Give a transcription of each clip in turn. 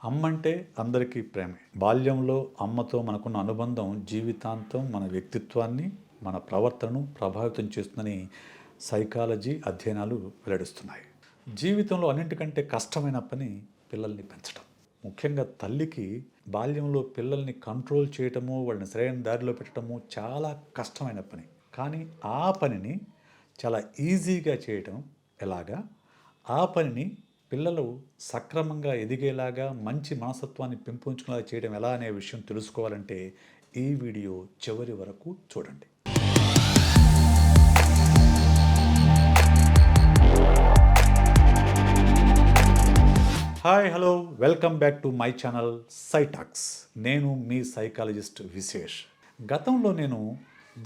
అమ్మంటే అందరికీ ప్రేమే. బాల్యంలో అమ్మతో మనకున్న అనుబంధం జీవితాంతం మన వ్యక్తిత్వాన్ని, మన ప్రవర్తనను ప్రభావితం చేస్తుందని సైకాలజీ అధ్యయనాలు వెల్లడిస్తున్నాయి. జీవితంలో అన్నింటికంటే కష్టమైన పని పిల్లల్ని పెంచడం. ముఖ్యంగా తల్లికి బాల్యంలో పిల్లల్ని కంట్రోల్ చేయటము, వాళ్ళని సరైన దారిలో పెట్టడము చాలా కష్టమైన పని. కానీ ఆ పనిని చాలా ఈజీగా చేయటం ఎలాగా? ఆ పనిని పిల్లలు సక్రమంగా ఎదిగేలాగా మంచి మనస్తత్వాన్ని పెంపొంచుకునేలా చేయడం ఎలా అనే విషయం తెలుసుకోవాలంటే ఈ వీడియో చివరి వరకు చూడండి. Hi hello welcome back to my channel Psytalks. నేను మీ సైకాలజిస్ట్ విశేష్. గతంలో నేను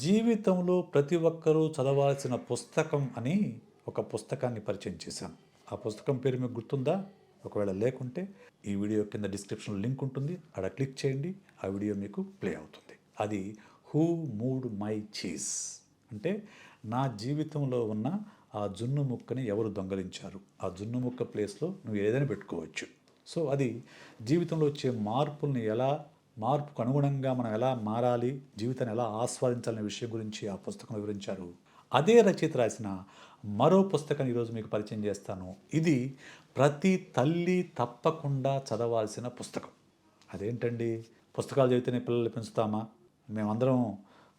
జీవితంలో ప్రతి ఒక్కరూ చదవాల్సిన పుస్తకం అని ఒక పుస్తకాన్ని పరిచయం చేశాను. ఆ పుస్తకం పేరు మీకు గుర్తుందా? ఒకవేళ లేకుంటే ఈ వీడియో కింద డిస్క్రిప్షన్లో లింక్ ఉంటుంది, అక్కడ క్లిక్ చేయండి, ఆ వీడియో మీకు ప్లే అవుతుంది. అది హూ మూడ్ మై చీజ్, అంటే నా జీవితంలో ఉన్న ఆ జున్ను ముక్కని ఎవరు దొంగలించారు, ఆ జున్ను ముక్క ప్లేస్లో నువ్వు ఏదైనా పెట్టుకోవచ్చు. సో అది జీవితంలో వచ్చే మార్పుల్ని మార్పుకు అనుగుణంగా మనం ఎలా మారాలి, జీవితాన్ని ఎలా ఆస్వాదించాలనే విషయం గురించి ఆ పుస్తకంలో వివరించారు. అదే రచయిత రాసిన మరో పుస్తకాన్ని ఈరోజు మీకు పరిచయం చేస్తాను. ఇది ప్రతి తల్లి తప్పకుండా చదవాల్సిన పుస్తకం. అదేంటండి, పుస్తకాలు చదివితేనే పిల్లల్ని పెంచుతామా, మేమందరం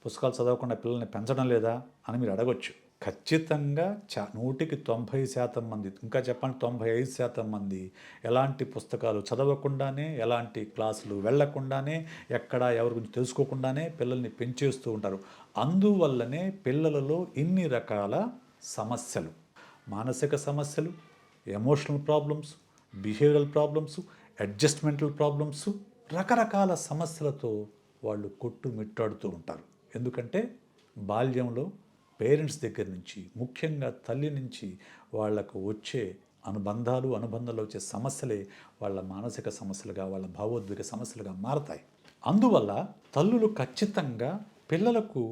పుస్తకాలు చదవకుండా పిల్లల్ని పెంచడం లేదా అని మీరు అడగొచ్చు. ఖచ్చితంగా 100% మంది, ఇంకా చెప్పండి 95% మంది ఎలాంటి పుస్తకాలు చదవకుండానే, ఎలాంటి క్లాసులు వెళ్లకుండానే, ఎక్కడ ఎవరి గురించి తెలుసుకోకుండానే పిల్లల్ని పెంచేస్తూ ఉంటారు. అందువల్లనే పిల్లలలో ఇన్ని రకాల సమస్యలు, మానసిక సమస్యలు, emotional problems, behavioural problems, adjustmental problems, రకరకాల సమస్యలతో వాళ్ళు కొట్టుమిట్టాడుతూ ఉంటారు. ఎందుకంటే బాల్యంలో పేరెంట్స్ దగ్గర నుంచి, ముఖ్యంగా తల్లి నుంచి వాళ్లకు వచ్చే అనుబంధాల్లో వచ్చే సమస్యలే వాళ్ళ మానసిక సమస్యలుగా, వాళ్ళ భావోద్వేగ సమస్యలుగా మారతాయి. అందువల్ల తల్లులు ఖచ్చితంగా పిల్లలకు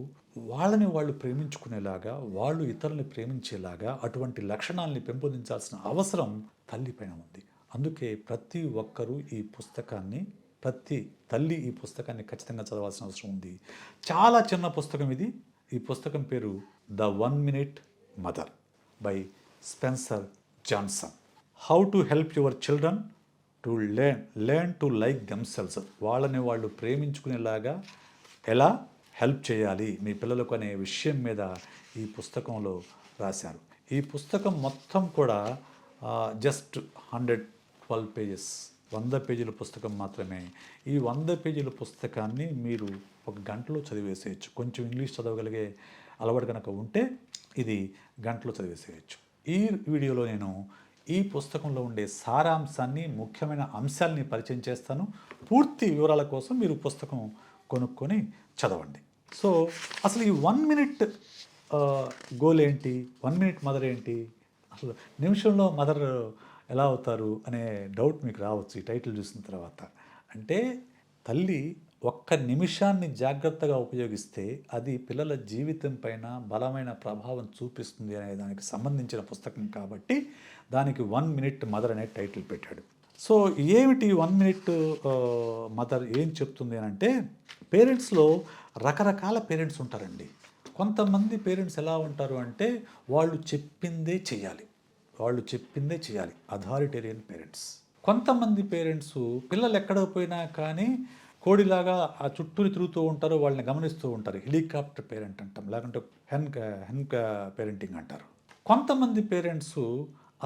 వాళ్ళని వాళ్ళు ప్రేమించుకునేలాగా, వాళ్ళు ఇతరుల్ని ప్రేమించేలాగా అటువంటి లక్షణాలని పెంపొందించాల్సిన అవసరం తల్లిపైన ఉంది. అందుకే ప్రతి ఒక్కరూ ప్రతి తల్లి ఈ పుస్తకాన్ని ఖచ్చితంగా చదవాల్సిన అవసరం ఉంది. చాలా చిన్న పుస్తకం ఇది. ఈ పుస్తకం పేరు the 1 Minute mother by Spencer Johnson. How to help your children to learn to like themselves. వాళ్ళని వాళ్ళు ప్రేమించుకునేలాగా ఎలా హెల్ప్ చేయాలి మీ పిల్లలకు అనే విషయం మీద ఈ పుస్తకంలో రాశారు. ఈ పుస్తకం మొత్తం కూడా జస్ట్ 112 పేజెస్, 100 పేజీల పుస్తకం మాత్రమే. ఈ 100 పేజీల పుస్తకాన్ని మీరు ఒక గంటలో చదివేసేయచ్చు. కొంచెం ఇంగ్లీష్ చదవగలిగే అలవాటు కనుక ఉంటే ఇది గంటలో చదివేసేయచ్చు. ఈ వీడియోలో నేను ఈ పుస్తకంలో ఉండే సారాంశాన్ని, ముఖ్యమైన అంశాలని పరిచయం చేస్తాను. పూర్తి వివరాల కోసం మీరు పుస్తకం కొనుక్కొని చదవండి. సో అసలు ఈ 1 మినిట్ గోల్ ఏంటి, 1 మినిట్ మదర్ ఏంటి, అసలు నిమిషంలో మదర్ ఎలా అవుతారు అనే డౌట్ మీకు రావచ్చు ఈ టైటిల్ చూసిన తర్వాత. అంటే తల్లి ఒక్క నిమిషాన్ని జాగ్రత్తగా ఉపయోగిస్తే అది పిల్లల జీవితం పైన బలమైన ప్రభావం చూపిస్తుంది అనే దానికి సంబంధించిన పుస్తకం కాబట్టి దానికి 1 మినిట్ మదర్ అనే టైటిల్ పెట్టాడు. సో ఏమిటి 1 మినిట్ మదర్ ఏం చెప్తుంది అని అంటే, పేరెంట్స్లో రకరకాల పేరెంట్స్ ఉంటారండి. కొంతమంది పేరెంట్స్ ఎలా ఉంటారు అంటే వాళ్ళు చెప్పిందే చేయాలి, అథారిటేరియన్ పేరెంట్స్. కొంతమంది పేరెంట్స్ పిల్లలు ఎక్కడ పోయినా కానీ కోడిలాగా ఆ చుట్టూని తిరుగుతూ ఉంటారు, వాళ్ళని గమనిస్తూ ఉంటారు. హెలికాప్టర్ పేరెంట్ అంటాం, లేకుంటే హెన్ పేరెంటింగ్ అంటారు. కొంతమంది పేరెంట్స్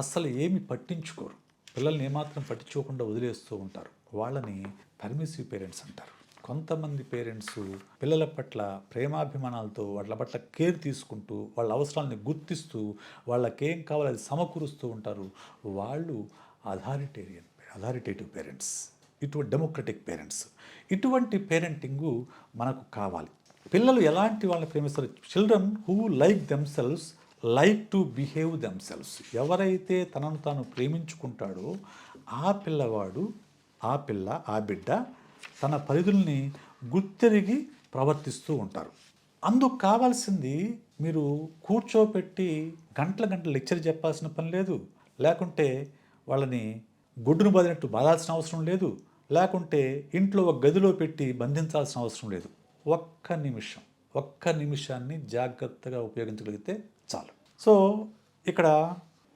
అస్సలు ఏమి పట్టించుకోరు, పిల్లల్ని ఏమాత్రం పట్టించుకోకుండా వదిలేస్తూ ఉంటారు. వాళ్ళని పర్మిసివ్ పేరెంట్స్ అంటారు. కొంతమంది పేరెంట్స్ పిల్లల పట్ల ప్రేమాభిమానాలతో వాళ్ళ పట్ల కేర్ తీసుకుంటూ, వాళ్ళ అవసరాలని గుర్తిస్తూ, వాళ్ళకేం కావాలో అది సమకూరుస్తూ ఉంటారు. వాళ్ళు అథారిటేటివ్ పేరెంట్స్, డెమోక్రటిక్ పేరెంట్స్. ఇటువంటి పేరెంటింగు మనకు కావాలి. పిల్లలు ఎలాంటి వాళ్ళని ప్రేమిస్తారు? Children who like themselves like to behave themselves. ఎవరైతే తనను తాను ప్రేమించుకుంటాడో ఆ పిల్లవాడు, ఆ బిడ్డ తన పరిధుల్ని గుర్తెరిగి ప్రవర్తిస్తూ ఉంటారు. అందుకు కావాల్సింది మీరు కూర్చోపెట్టి గంటల లెక్చర్ చెప్పాల్సిన పని లేదు, లేకుంటే వాళ్ళని గుడ్డును బాదినట్టు బాదాల్సిన అవసరం లేదు, లేకుంటే ఇంట్లో ఒక గదిలో పెట్టి బంధించాల్సిన అవసరం లేదు. ఒక్క నిమిషాన్ని జాగ్రత్తగా ఉపయోగించగలిగితే చాలు. సో ఇక్కడ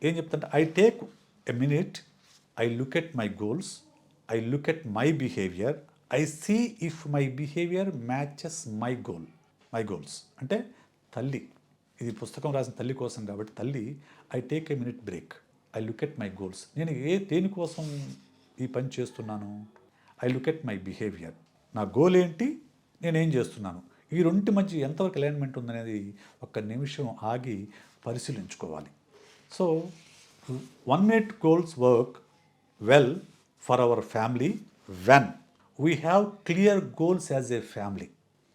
ఏం చెప్తుంటే, I take a minute, I look at my goals, I look at my behaviour, I see if my behaviour matches my goals. అంటే తల్లి, ఇది పుస్తకం రాసిన తల్లి కోసం కాబట్టి తల్లి, I take a minute break, I look at my goals. నేను దేనికోసం ఈ పని చేస్తున్నాను, I look at my behaviour, నా గోల్ ఏంటి, నేనేం చేస్తున్నాను, ఈ రెండింటి మధ్య ఎంతవరకు అలైన్మెంట్ ఉందనేది ఒక్క నిమిషం ఆగి పరిశీలించుకోవాలి. So 1 minute goals work well for our family when we have clear goals as a family.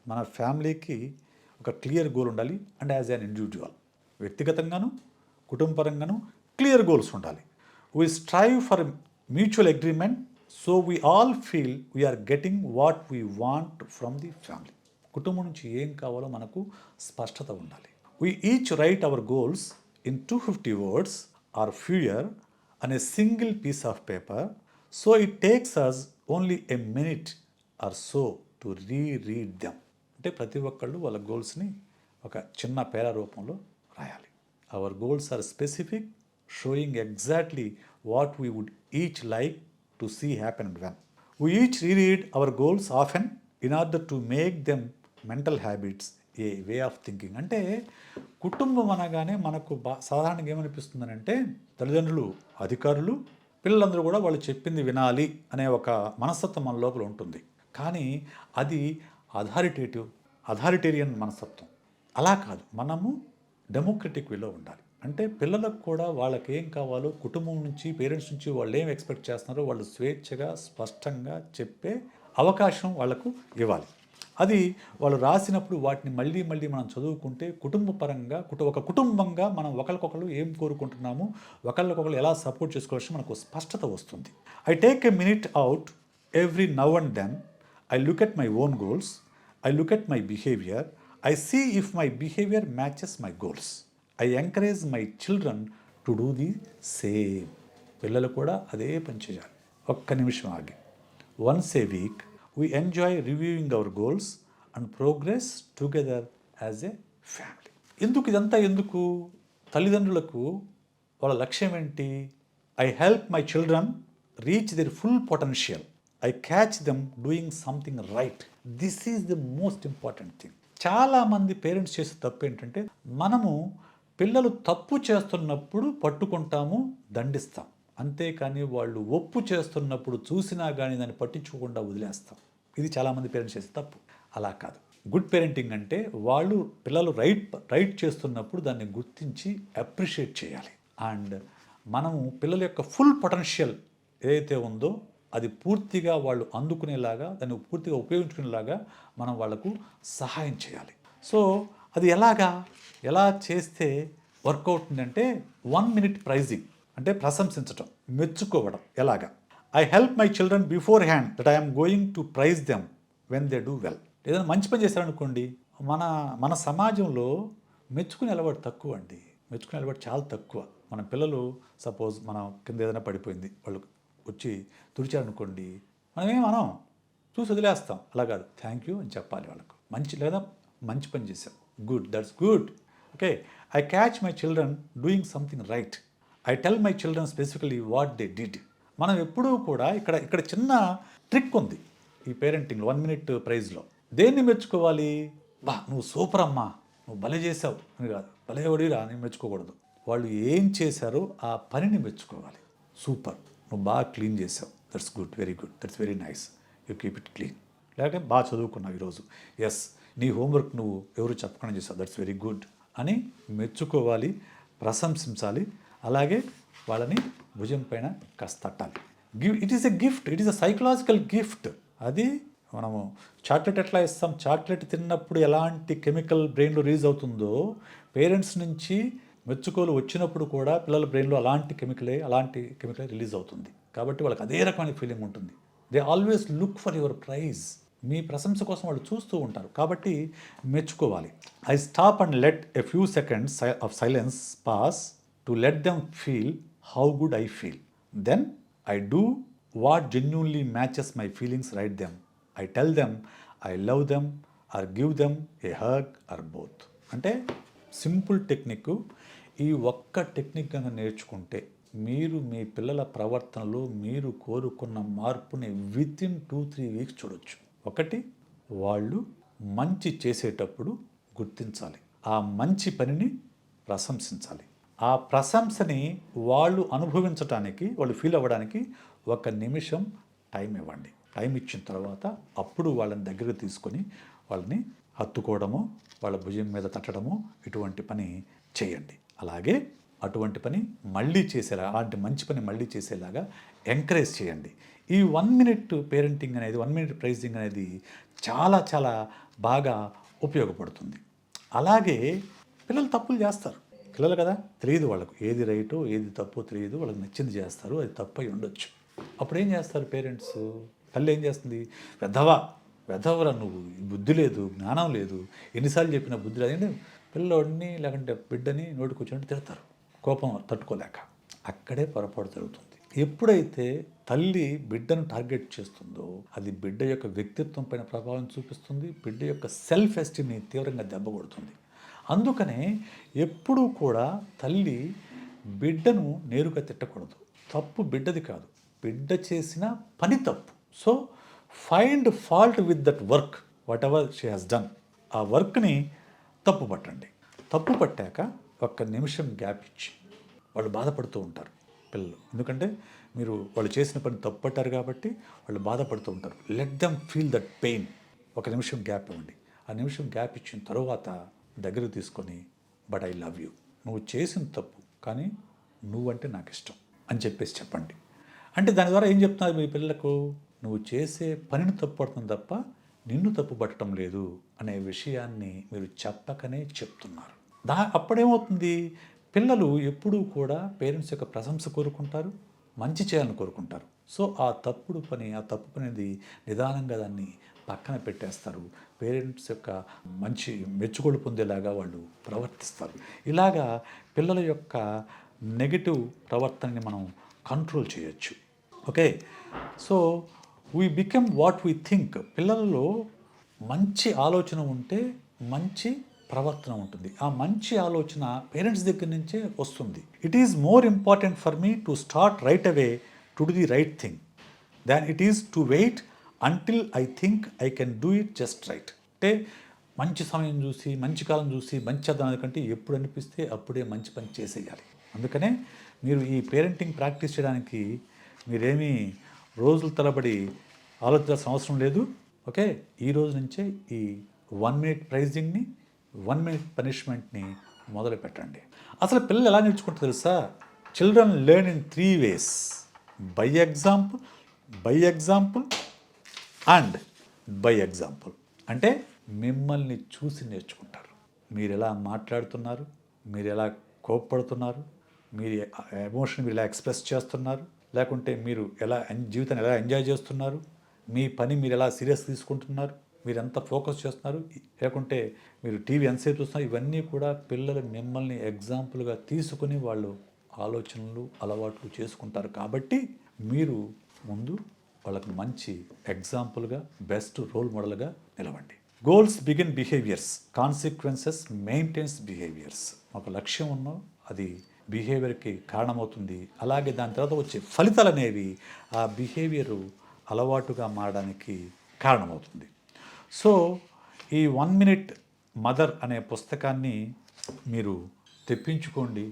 మన ఫ్యామిలీకి ఒక క్లియర్ గోల్ ఉండాలి, అండ్ యాజ్ అన్ ఇండివిజువల్, వ్యక్తిగతంగాను కుటుంబపరంగాను క్లియర్ గోల్స్ ఉండాలి. We strive for mutual agreement, so we all feel we're getting what we want from the family. కుటుంబం నుంచి ఏం కావాలో మనకు స్పష్టత ఉండాలి. We each write our goals in 250 words or fewer on a single piece of paper, so it takes us only a minute or so to reread them. అంటే ప్రతి ఒక్కళ్ళు వాళ్ళ గోల్స్ని ఒక చిన్న పేరా రూపంలో రాయాలి. Our goals are specific, showing exactly what we would each like to see happen and when. We each reread our goals often in order to make them mental habits, a way of thinking. అంటే కుటుంబం అనగానే మనకు సాధారణంగా ఏమనిపిస్తుందనంటే, తల్లిదండ్రులు అధికారులు, పిల్లలందరూ కూడా వాళ్ళు చెప్పింది వినాలి అనే ఒక మనస్తత్వం మన లోపల ఉంటుంది. కానీ అది అథారిటేరియన్ మనస్తత్వం. అలా కాదు, మనము డెమోక్రటిక్ వేలో ఉండాలి. అంటే పిల్లలకు కూడా వాళ్ళకి ఏం కావాలో కుటుంబం నుంచి, పేరెంట్స్ నుంచి వాళ్ళు ఏం ఎక్స్పెక్ట్ చేస్తున్నారో వాళ్ళు స్వేచ్ఛగా స్పష్టంగా చెప్పే అవకాశం వాళ్లకు ఇవ్వాలి. అది వాళ్ళు రాసినప్పుడు వాటిని మళ్ళీ మనం చదువుకుంటే కుటుంబ పరంగా ఒక కుటుంబంగా మనం ఒకరికొకరు ఏం కోరుకుంటున్నాము, ఒకరికొకరు ఎలా సపోర్ట్ చేసుకోవాల్సి మనకు స్పష్టత వస్తుంది. I take a minute out every now and then, I look at my own goals, I look at my behaviour, I see if my behaviour matches my goals, I encourage my children to do the same. పిల్లలు కూడా అదే పని చేయాలి. ఒక్క నిమిషం ఆగి, once a week we enjoy reviewing our goals and progress together as a family. ఎందుకు తల్లిదండ్రులకు వాళ్ళ లక్ష్యం ఏంటి? I help my children reach their full potential, I catch them doing something right. This is the most important thing. చాలామంది parents చేసే తప్పు ఏంటంటే, మనము పిల్లలు తప్పు చేస్తున్నప్పుడు పట్టుకుంటాము, దండిస్తాం. అంతేకాని వాళ్ళు ఒప్పు చేస్తున్నప్పుడు చూసినా కానీ దాన్ని పట్టించుకోకుండా వదిలేస్తాం. ఇది చాలామంది పేరెంట్స్ చేసే తప్పు. అలా కాదు. గుడ్ పేరెంటింగ్ అంటే వాళ్ళు పిల్లలు రైట్ చేస్తున్నప్పుడు దాన్ని గుర్తించి అప్రిషియేట్ చేయాలి. అండ్ మనము పిల్లల యొక్క ఫుల్ పొటెన్షియల్ ఏదైతే ఉందో అది పూర్తిగా వాళ్ళు అందుకునేలాగా, దాన్ని పూర్తిగా ఉపయోగించుకునేలాగా మనం వాళ్లకు సహాయం చేయాలి. సో అది ఎలా చేస్తే వర్కౌట్ అంటే 1 minute ప్రైజింగ్, అంటే ప్రశంసించటం, మెచ్చుకోవడం. ఎలాగా? I help my children beforehand that I'm going to praise them when they do well. ఏదైనా మంచి పని చేశారనుకోండి, మన సమాజంలో మెచ్చుకునే అలవాటు తక్కువ అండి. మెచ్చుకునే అలవాటు చాలా తక్కువ. మన పిల్లలు సపోజ్ మనం కింద ఏదైనా పడిపోయింది, వాళ్ళు వచ్చి తుడిచారనుకోండి, మనం చూసి వదిలేస్తాం. అలా కాదు, థ్యాంక్ యూ అని చెప్పాలి వాళ్ళకు. మంచి పని చేశాం, good, that's good, okay. I catch my children doing something right, I tell my children specifically what they did. మనం ఎప్పుడూ కూడా ఇక్కడ చిన్న ట్రిక్ ఉంది ఈ పేరెంటింగ్లో, 1 minute ప్రైజ్లో. దేన్ని మెచ్చుకోవాలి? నువ్వు సూపర్ అమ్మా, నువ్వు భలే చేసావు అని కాదు, భలే ఒడిరా అని మెచ్చుకోకూడదు. వాళ్ళు ఏం చేశారో ఆ పనిని మెచ్చుకోవాలి. సూపర్, నువ్వు బాగా క్లీన్ చేసావు, that's good, very good, that's very nice, you keep it clean. లేకపోతే బాగా చదువుకున్నావు ఈరోజు, ఎస్, నీ హోంవర్క్ నువ్వు ఎవరు చెప్పకుండా చేసావు, దట్స్ వెరీ గుడ్ అని మెచ్చుకోవాలి, ప్రశంసించాలి. అలాగే వాళ్ళని భుజం పైన కాస్త తట్టాలి. It is a gift, it is a psychological gift. అది మనము చాక్లెట్ ఎట్లా ఇస్తాం, చాక్లెట్ తిన్నప్పుడు ఎలాంటి కెమికల్ బ్రెయిన్లో రిలీజ్ అవుతుందో, పేరెంట్స్ నుంచి మెచ్చుకోలు వచ్చినప్పుడు కూడా పిల్లల బ్రెయిన్లో అలాంటి కెమికలే రిలీజ్ అవుతుంది. కాబట్టి వాళ్ళకి అదే రకమైన ఫీలింగ్ ఉంటుంది. They always look for your praise. మీ ప్రశంస కోసం వాళ్ళు చూస్తూ ఉంటారు. కాబట్టి మెచ్చుకోవాలి. I stop and let a few seconds of silence pass to let them feel how good I feel. Then I do what genuinely matches my feelings, write them. I tell them I love them or give them a hug or both. అంటే simple technique. ఈ ఒక్క technique కనుక నేర్చుకుంటే మీరు మీ పిల్లల ప్రవర్తనలో మీరు కోరుకున్న మార్పుని వితిన్ 2-3 వీక్స్ చూడొచ్చు. ఒకటి, వాళ్ళు మంచి చేసేటప్పుడు గుర్తించాలి, ఆ మంచి పనిని ప్రశంసించాలి. ఆ ప్రశంసని వాళ్ళు అనుభవించడానికి, వాళ్ళు ఫీల్ అవ్వడానికి 1 నిమిషం టైం ఇవ్వండి. టైం ఇచ్చిన తర్వాత అప్పుడు వాళ్ళని దగ్గరకు తీసుకొని వాళ్ళని హత్తుకోవడము, వాళ్ళ భుజం మీద తట్టడము, ఇటువంటి పని చేయండి. అలాగే అటువంటి పని మళ్ళీ చేసేలా, అలాంటి మంచి పని మళ్ళీ చేసేలాగా ఎంకరేజ్ చేయండి. ఈ 1 మినిట్ పేరెంటింగ్ అనేది, 1 మినిట్ ప్రైజింగ్ అనేది చాలా చాలా బాగా ఉపయోగపడుతుంది. అలాగే పిల్లలు తప్పులు చేస్తారు. పిల్లలు కదా, తెలియదు వాళ్ళకు ఏది రైటో ఏది తప్పో తెలియదు, వాళ్ళకి నచ్చింది చేస్తారు, అది తప్పు అయి ఉండొచ్చు. అప్పుడు ఏం చేస్తారు పేరెంట్స్? తల్లి ఏం చేస్తుంది? వెధవరా నువ్వు, బుద్ధి లేదు, జ్ఞానం లేదు, ఎన్నిసార్లు చెప్పినా బుద్ధి లేదు, పిల్లోడిని లేకుంటే బిడ్డని నోటి కూర్చొని తిడతారు, కోపం తట్టుకోలేక. అక్కడే పొరపాటు జరుగుతుంది. ఎప్పుడైతే తల్లి బిడ్డను టార్గెట్ చేస్తుందో అది బిడ్డ యొక్క వ్యక్తిత్వం పైన ప్రభావం చూపిస్తుంది, బిడ్డ యొక్క సెల్ఫ్ ఎస్టీమ్ని తీవ్రంగా దెబ్బ కొడుతుంది. అందుకనే ఎప్పుడూ కూడా తల్లి బిడ్డను నేరుగా తిట్టకూడదు. తప్పు బిడ్డది కాదు, బిడ్డ చేసిన పని తప్పు. So find fault with that work, what ever she has done. ఆ వర్క్ని తప్పు పట్టండి. తప్పు పట్టాక 1 నిమిషం గ్యాప్ ఇచ్చి, వాళ్ళు బాధపడుతూ ఉంటారు పిల్లలు, ఎందుకంటే మీరు వాళ్ళు చేసిన పని తప్పు పట్టారు కాబట్టి వాళ్ళు బాధపడుతూ ఉంటారు. Let them feel that pain. 1 నిమిషం గ్యాప్ ఇవ్వండి. ఆ నిమిషం గ్యాప్ ఇచ్చిన తర్వాత దగ్గరకు తీసుకొని, బట్ ఐ లవ్ యూ, నువ్వు చేసిన తప్పు కానీ నువ్వంటే నాకు ఇష్టం అని చెప్పేసి చెప్పండి. అంటే దాని ద్వారా ఏం చెప్తున్నారు మీ పిల్లలకు? నువ్వు చేసే పనిని తప్పు పడుతుంది తప్ప నిన్ను తప్పు పట్టడం లేదు అనే విషయాన్ని మీరు చెప్పకనే చెప్తున్నారు. అప్పుడేమవుతుంది? పిల్లలు ఎప్పుడూ కూడా పేరెంట్స్ యొక్క ప్రశంస కోరుకుంటారు, మంచి చేయాలని కోరుకుంటారు. సో ఆ తప్పు పని అనేది నిదానంగా దాన్ని పక్కన పెట్టేస్తారు. పేరెంట్స్ యొక్క మంచి మెచ్చుకోలు పొందేలాగా వాళ్ళు ప్రవర్తిస్తారు. ఇలాగా పిల్లల యొక్క నెగటివ్ ప్రవర్తనని మనం కంట్రోల్ చేయొచ్చు. Okay, so we become what we think. పిల్లలలో మంచి ఆలోచన ఉంటే మంచి ప్రవర్తన ఉంటుంది. ఆ మంచి ఆలోచన పేరెంట్స్ దగ్గర నుంచే వస్తుంది. It is more important for me to start right away to do the right thing than it is to wait until I think I can do it just right. అంటే మంచి సమయం చూసి, మంచి కాలం చూసి మంచి చేద్దాం కంటే ఎప్పుడు అనిపిస్తే అప్పుడే మంచి పని చేసేయాలి. అందుకనే మీరు ఈ పేరెంటింగ్ ప్రాక్టీస్ చేయడానికి మీరేమీ రోజుల తరబడి ఆలోచించాల్సిన అవసరం లేదు. ఓకే, ఈ రోజు నుంచే ఈ 1 మినిట్ ప్రైజింగ్ని, 1 మినిట్ పనిష్మెంట్ని మొదలు పెట్టండి. అసలు పిల్లలు ఎలా నేర్చుకుంటారు తెలుసా? Children learn in 3 ways: by example and by example. అంటే మిమ్మల్ని చూసి నేర్చుకుంటారు. మీరు ఎలా మాట్లాడుతున్నారు, మీరు ఎలా కోప్పడుతున్నారు, మీరు ఎమోషన్ మీరు ఎలా ఎక్స్ప్రెస్ చేస్తున్నారు, లేకుంటే మీరు ఎలా జీవితాన్ని ఎలా ఎంజాయ్ చేస్తున్నారు, మీ పని మీరు ఎలా సీరియస్ తీసుకుంటున్నారు, మీరు ఎంత ఫోకస్ చేస్తున్నారు, లేకుంటే మీరు టీవీ ఎంతసేపు చూస్తున్నారు, ఇవన్నీ కూడా పిల్లలు మిమ్మల్ని ఎగ్జాంపుల్గా తీసుకుని వాళ్ళు ఆలోచనలు అలవాట్లు చేసుకుంటారు. కాబట్టి మీరు ముందు వాళ్ళకి మంచి ఎగ్జాంపుల్గా, బెస్ట్ రోల్ మోడల్గా నిలవండి. Goals begin behaviours, consequences maintains behaviours. ఒక లక్ష్యం ఉన్నా అది బిహేవియర్కి కారణమవుతుంది. అలాగే దాని తర్వాత వచ్చే ఫలితాలు అనేవి ఆ బిహేవియరు అలవాటుగా మారడానికి కారణమవుతుంది. సో ఈ 1 మినిట్ మదర్ అనే పుస్తకాన్ని మీరు తెప్పించుకోండి.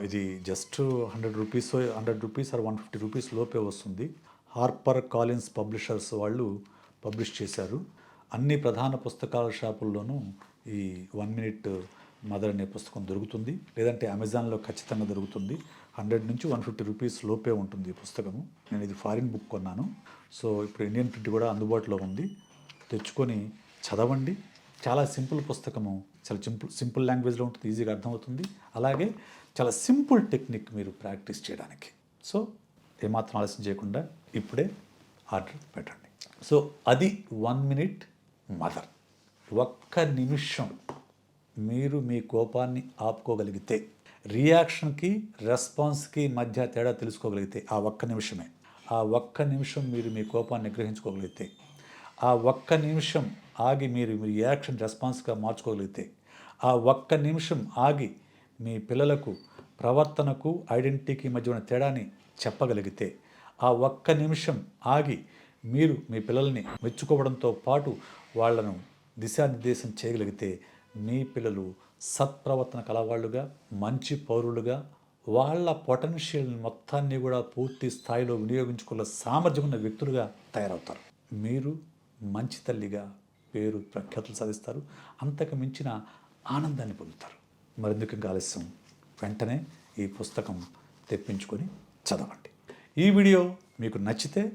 ఇది జస్ట్ 100 రూపీస్ ఆర్ 150 రూపీస్ లోపే వస్తుంది. హార్పర్ కాలిన్స్ పబ్లిషర్స్ వాళ్ళు పబ్లిష్ చేశారు. అన్ని ప్రధాన పుస్తకాల షాపుల్లోనూ ఈ 1 మినిట్ మదర్ అనే పుస్తకం దొరుకుతుంది, లేదంటే అమెజాన్లో ఖచ్చితంగా దొరుకుతుంది. 100 నుంచి 150 రూపీస్ లోపే ఉంటుంది ఈ పుస్తకము. నేను ఇది ఫారిన్ బుక్ కొన్నాను. సో ఇప్పుడు ఇండియన్ ప్రింట్ కూడా అందుబాటులో ఉంది. తెచ్చుకొని చదవండి. చాలా సింపుల్ పుస్తకము, చాలా సింపుల్ లాంగ్వేజ్లో ఉంటుంది, ఈజీగా అర్థమవుతుంది. అలాగే చాలా సింపుల్ టెక్నిక్ మీరు ప్రాక్టీస్ చేయడానికి. సో ఏమాత్రం ఆలస్యం చేయకుండా ఇప్పుడే ఆర్డర్ పెట్టండి. సో అది 1 మినిట్ మదర్. 1 నిమిషం మీరు మీ కోపాన్ని ఆపుకోగలిగితే, రియాక్షన్కి రెస్పాన్స్కి మధ్య తేడా తెలుసుకోగలిగితే, ఆ 1 నిమిషమే, ఆ ఒక్క నిమిషం మీరు మీ కోపాన్ని నిగ్రహించుకోగలిగితే, ఆ ఒక్క నిమిషం ఆగి మీరు మీ రియాక్షన్ రెస్పాన్స్గా మార్చుకోగలిగితే, ఆ ఒక్క నిమిషం ఆగి మీ పిల్లలకు ప్రవర్తనకు ఐడెంటిటీకి మధ్య ఉన్న తేడాని చెప్పగలిగితే, ఆ ఒక్క నిమిషం ఆగి మీరు మీ పిల్లల్ని మెచ్చుకోవడంతో పాటు వాళ్ళను దిశానిర్దేశం చేయగలిగితే మీ పిల్లలు సత్ప్రవర్తన కలవాళ్ళుగా, మంచి పౌరులుగా, వాళ్ళ పొటెన్షియల్ మొత్తాన్ని కూడా పూర్తి స్థాయిలో వినియోగించుకున్న సామర్థ్యం ఉన్న వ్యక్తులుగా తయారవుతారు. మీరు మంచి తల్లిగా పేరు ప్రఖ్యాతులు సాధిస్తారు. అంతకు మించిన ఆనందాన్ని పొందుతారు. మరెందుకు ఇంకా ఆలస్యం, వెంటనే ఈ పుస్తకం తెప్పించుకొని చదవండి. ఈ వీడియో మీకు నచ్చితే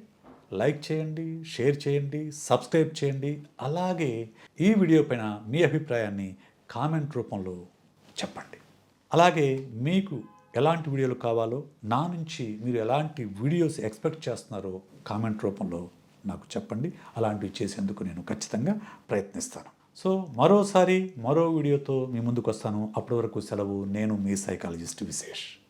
లైక్ చేయండి, షేర్ చేయండి, సబ్స్క్రైబ్ చేయండి. అలాగే ఈ వీడియో పైన మీ అభిప్రాయాన్ని కామెంట్ రూపంలో చెప్పండి. అలాగే మీకు ఎలాంటి వీడియోలు కావాలో, నా నుంచి మీరు ఎలాంటి వీడియోస్ ఎక్స్పెక్ట్ చేస్తున్నారో కామెంట్ రూపంలో నాకు చెప్పండి. అలాంటివి చేసేందుకు నేను ఖచ్చితంగా ప్రయత్నిస్తాను. సో మరోసారి మరో వీడియోతో మీ ముందుకు వస్తాను. అప్పటి వరకు సెలవు. నేను మీ సైకాలజిస్ట్ విశేష్.